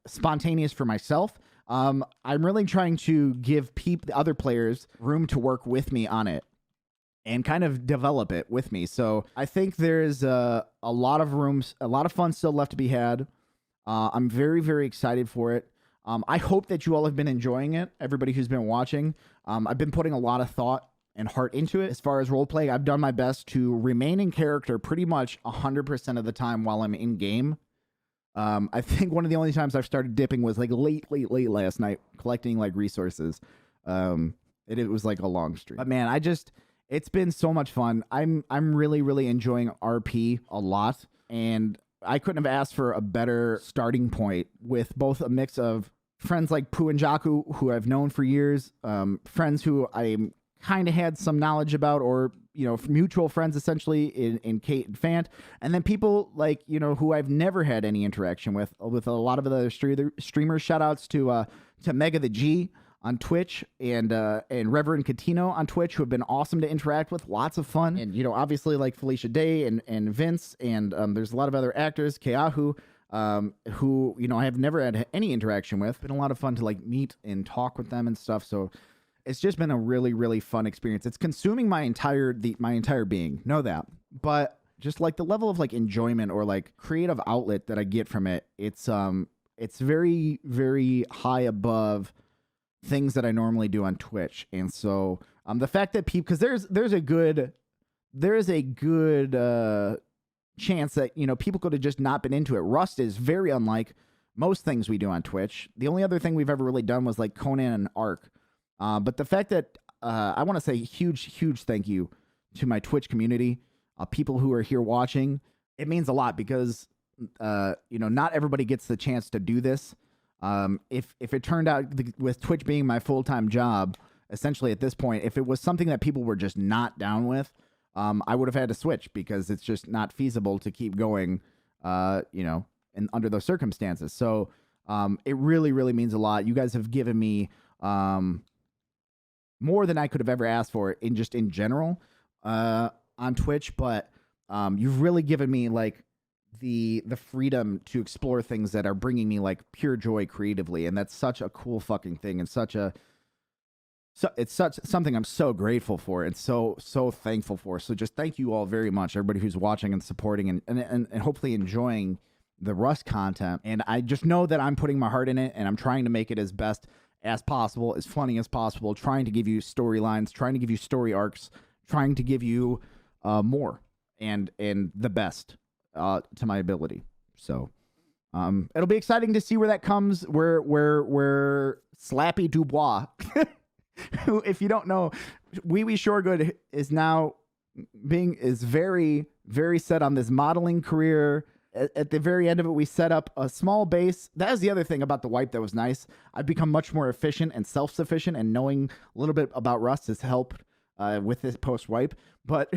spontaneous for myself, I'm really trying to give the other players room to work with me on it and kind of develop it with me. So I think there's a lot of rooms, a lot of fun still left to be had. I'm very, very excited for it. I hope that you all have been enjoying it, everybody who's been watching. I've been putting a lot of thought and heart into it. As far as role-play, I've done my best to remain in character pretty much 100% of the time while I'm in-game. I think one of the only times I've started dipping was like late last night, collecting like resources. It was like a long stream. But man, it's been so much fun. I'm really, really enjoying RP a lot, and I couldn't have asked for a better starting point with both a mix of friends like Pooh and Jaku, who I've known for years, friends who I kind of had some knowledge about, or, mutual friends essentially in Kate and Fant, and then people like, who I've never had any interaction with a lot of other streamers. Shout outs to Mega the G on Twitch and Reverend Catino on Twitch, who have been awesome to interact with. Lots of fun. And, obviously like Felicia Day and Vince, and there's a lot of other actors, Keahu, who, I have never had any interaction with. Been a lot of fun to like meet and talk with them and stuff. So it's just been a really, really fun experience. It's consuming my entire being. Know that. But just like the level of like enjoyment or like creative outlet that I get from it, it's very, very high above things that I normally do on Twitch. And so the fact that people, because there's a good chance that people could have just not been into it. Rust is very unlike most things we do on Twitch. The only other thing we've ever really done was like Conan and Ark. But the fact that I want to say huge thank you to my Twitch community, people who are here watching. It means a lot because not everybody gets the chance to do this. If it turned out with Twitch being my full-time job, essentially at this point, if it was something that people were just not down with, I would have had to switch because it's just not feasible to keep going, and under those circumstances. So it really, really means a lot. You guys have given me more than I could have ever asked for in general on Twitch, but you've really given me like the freedom to explore things that are bringing me like pure joy creatively, and that's such a cool fucking thing, and it's such something I'm so grateful for and so thankful for. So just thank you all very much, everybody who's watching and supporting and hopefully enjoying the Rust content. And I just know that I'm putting my heart in it, and I'm trying to make it as best as possible, as funny as possible, trying to give you storylines, trying to give you story arcs, trying to give you more and the best to my ability. So it'll be exciting to see where that comes, where Slappy Dubois, who, if you don't know, Wee Shoregood is now is very, very set on this modeling career. At the very end of it, we set up a small base. That was the other thing about the wipe that was nice. I've become much more efficient and self-sufficient, and knowing a little bit about Rust has helped with this post-wipe. But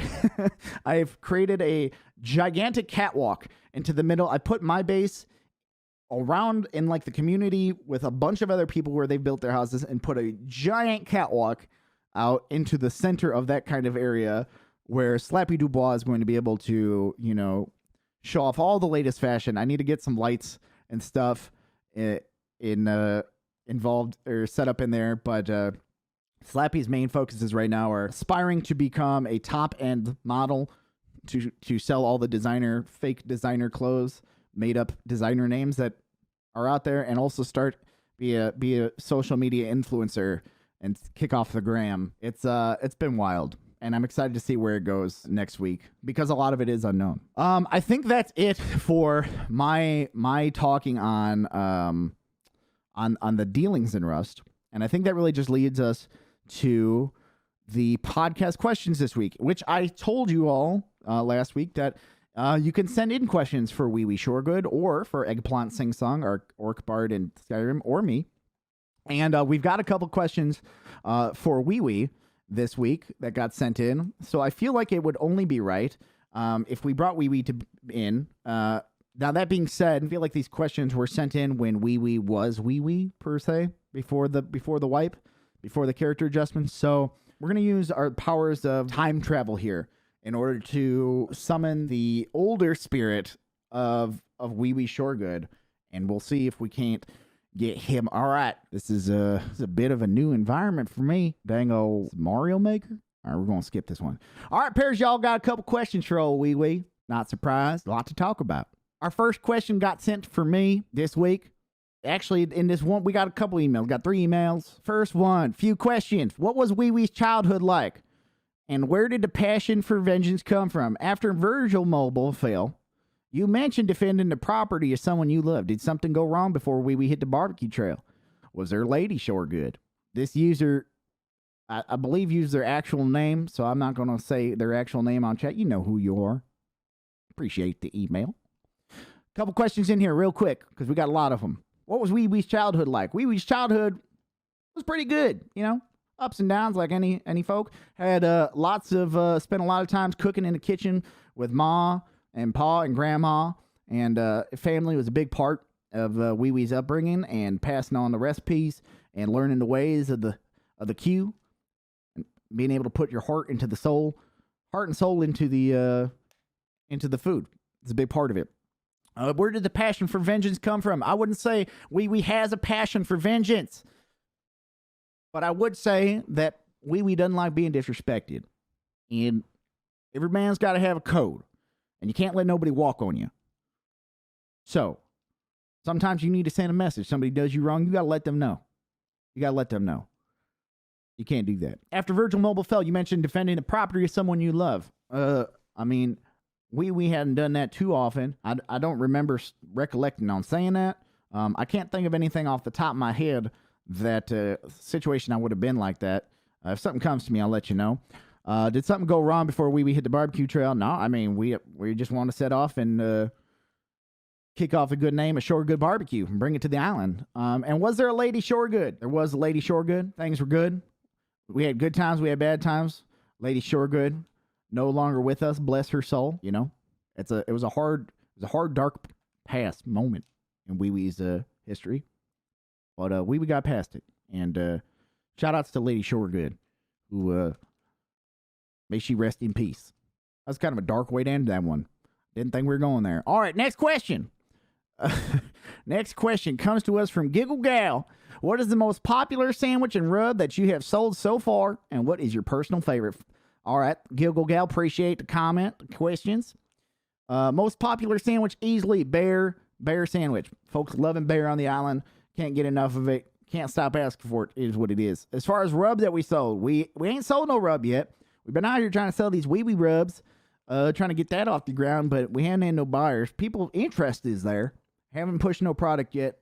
I've created a gigantic catwalk into the middle. I put my base around in like the community with a bunch of other people where they've built their houses, and put a giant catwalk out into the center of that kind of area where Slappy Dubois is going to be able to, show off all the latest fashion. I need to get some lights and stuff involved or set up in there, but Slappy's main focuses right now are aspiring to become a top-end model to sell all the fake designer clothes, made-up designer names that are out there, and also be a social media influencer and kick off the gram. It's been wild. And I'm excited to see where it goes next week, because a lot of it is unknown. I think that's it for my talking on the dealings in Rust, and I think that really just leads us to the podcast questions this week, which I told you all last week that you can send in questions for Wee Wee Shoregood or for Eggplant Sing Song, or Orc Bard in Skyrim, or me. And we've got a couple questions for Wee Wee this week that got sent in. So I feel like it would only be right if we brought Wee Wee in. Now, that being said, I feel like these questions were sent in when Wee Wee was Wee Wee, per se, before the wipe, before the character adjustments. So we're going to use our powers of time travel here in order to summon the older spirit of Wee Wee Shoregood, and we'll see if we can't get him. All right, this is a bit of a new environment for me. Dang old Mario Maker. All right, we're going to skip this one. All right, pairs, y'all got a couple questions for old Wee Wee. Not surprised, a lot to talk about. Our first question got sent for me this week. Actually, in this one, we got a couple emails. Got 3 emails. First one, few questions. What was Wee Wee's childhood like? And where did the passion for vengeance come from? After Virgil Mobile fell, you mentioned defending the property of someone you loved. Did something go wrong before Wee Wee hit the barbecue trail? Was their lady Shoregood? This user, I believe, used their actual name, so I'm not going to say their actual name on chat. You know who you are. Appreciate the email. Couple questions in here real quick, because we got a lot of them. What was Wee Wee's childhood like? Wee Wee's childhood was pretty good, you know, ups and downs like any folk. Had spent a lot of times cooking in the kitchen with Ma and Pa and Grandma, and family was a big part of Wee Wee's upbringing, and passing on the recipes and learning the ways of the Q, and being able to put your heart and soul into the food. It's a big part of it. Where did the passion for vengeance come from? I wouldn't say Wee Wee has a passion for vengeance, but I would say that Wee Wee doesn't like being disrespected. And every man's got to have a code, and you can't let nobody walk on you. So sometimes you need to send a message. Somebody does you wrong, you got to let them know. You can't do that. After Virgil Mobile fell, you mentioned defending the property of someone you love. We hadn't done that too often. I don't remember recollecting on saying that. I can't think of anything off the top of my head that situation I would have been like that. If something comes to me, I'll let you know. Did something go wrong before we hit the barbecue trail? No, I mean, we just want to set off and kick off a good name of Shoregood Barbecue and bring it to the island. And was there a Lady Shoregood? There was a Lady Shoregood. Things were good. We had good times. We had bad times. Lady Shoregood, no longer with us, bless her soul. You know, it was a hard, dark past moment in Wee Wee's history, but Wee Wee got past it. And shout outs to Lady Shoregood, who may she rest in peace. That's kind of a dark way to end that one. Didn't think we were going there. All right, next question. Next question comes to us from Giggle Gal. What is the most popular sandwich and rub that you have sold so far, and what is your personal favorite? All right, Giggle Gal, appreciate the comment, the questions. Most popular sandwich, easily bear sandwich. Folks loving bear on the island. Can't get enough of it. Can't stop asking for it, is what it is. As far as rub that we sold, we ain't sold no rub yet. We've been out here trying to sell these Wee Wee rubs, trying to get that off the ground, but we haven't had no buyers. People, interest is there. Haven't pushed no product yet.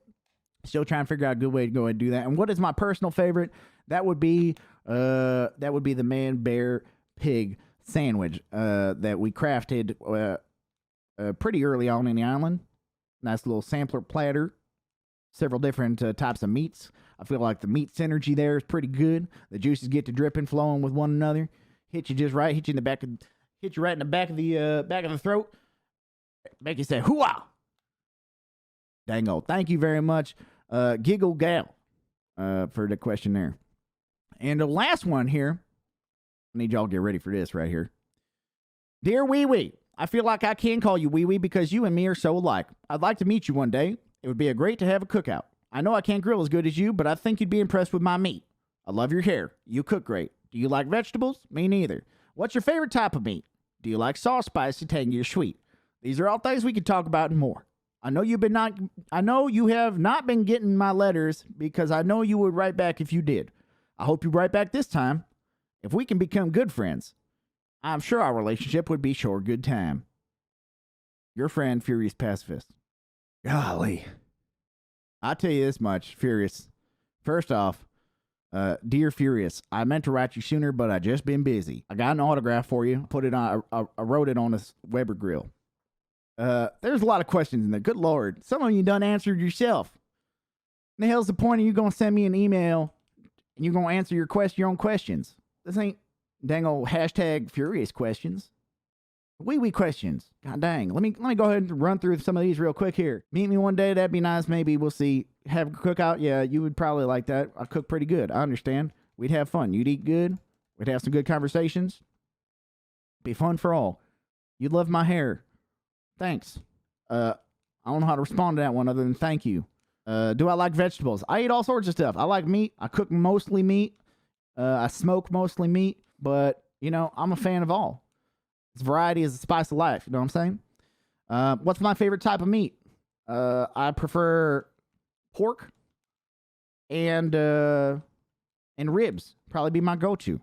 Still trying to figure out a good way to go and do that. And what is my personal favorite? That would be the man bear pig sandwich that we crafted pretty early on in the island. Nice little sampler platter. Several different types of meats. I feel like the meat synergy there is pretty good. The juices get to dripping, flowing with one another. Hit you just right. Hit you right in the back of the throat. Make you say hoo-ah. Dang old. Thank you very much, Giggle Gal, for the question there. And the last one here, I need y'all to get ready for this right here. Dear Wee Wee, I feel like I can call you Wee Wee because you and me are so alike. I'd like to meet you one day. It would be great to have a cookout. I know I can't grill as good as you, but I think you'd be impressed with my meat. I love your hair. You cook great. Do you like vegetables? Me neither. What's your favorite type of meat? Do you like sauce, spicy, tangy, or sweet? These are all things we could talk about and more. I know you have not been getting my letters because I know you would write back if you did. I hope you write back this time. If we can become good friends, I'm sure our relationship would be sure good time. Your friend, Furious Pacifist. Golly. I'll tell you this much, Furious. First off, Dear Furious, I meant to write you sooner, but I just been busy. I got an autograph for you. Put it on. I wrote it on a Weber grill. There's a lot of questions in there. Good Lord. Some of you done answered yourself. The hell's the point of you gonna send me an email and you gonna answer your own questions? This ain't dang old hashtag Furious questions. Wee questions. God dang. Let me go ahead and run through some of these real quick here. Meet me one day. That'd be nice. Maybe we'll see. Have a cookout. Yeah, you would probably like that. I cook pretty good. I understand. We'd have fun. You'd eat good. We'd have some good conversations. Be fun for all. You'd love my hair. Thanks. I don't know how to respond to that one other than thank you. Do I like vegetables? I eat all sorts of stuff. I like meat. I cook mostly meat. I smoke mostly meat. But, you know, I'm a fan of all. Variety is the spice of life. You know what I'm saying? What's my favorite type of meat? I prefer pork and ribs. Probably be my go-to.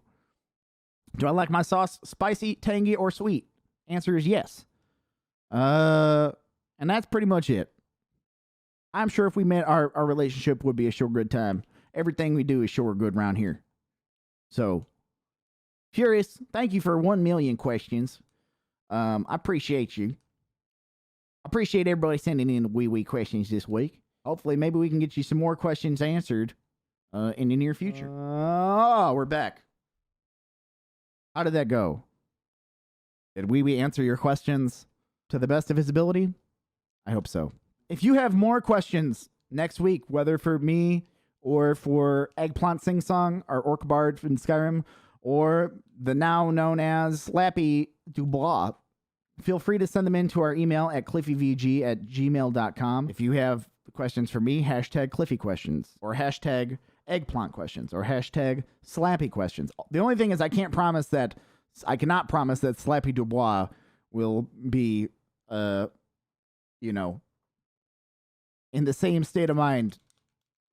Do I like my sauce spicy, tangy, or sweet? Answer is yes. And that's pretty much it. I'm sure if we met, our relationship would be a sure good time. Everything we do is sure good around here. So, Furious, thank you for 1 million questions. I appreciate you. I appreciate everybody sending in wee questions this week. Hopefully, maybe we can get you some more questions answered in the near future. We're back. How did that go? Did we answer your questions to the best of his ability? I hope so. If you have more questions next week, whether for me or for Eggplant Sing Song or Orc Bard in Skyrim, or the now known as Slappy Dubois, feel free to send them in to our email at cliffyvg@gmail.com. If you have questions for me, hashtag Cliffy questions, or hashtag Eggplant questions, or hashtag Slappy questions. The only thing is I cannot promise that Slappy Dubois will be, in the same state of mind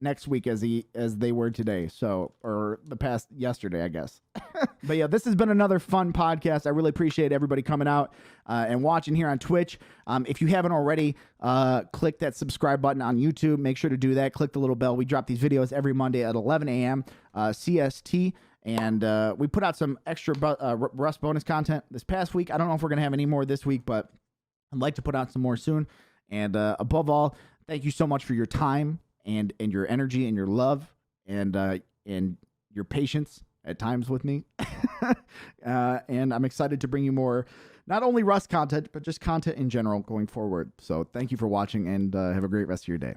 next week as they were today. So, or the past yesterday, I guess. But yeah, this has been another fun podcast. I really appreciate everybody coming out and watching here on Twitch. If you haven't already, click that subscribe button on YouTube. Make sure to do that. Click the little bell. We drop these videos every Monday at 11 a.m. CST. And we put out some extra Rust bonus content this past week. I don't know if we're going to have any more this week, but I'd like to put out some more soon. And above all, thank you so much for your time and your energy and your love and your patience at times with me. And I'm excited to bring you more, not only Rust content, but just content in general going forward. So thank you for watching, and have a great rest of your day.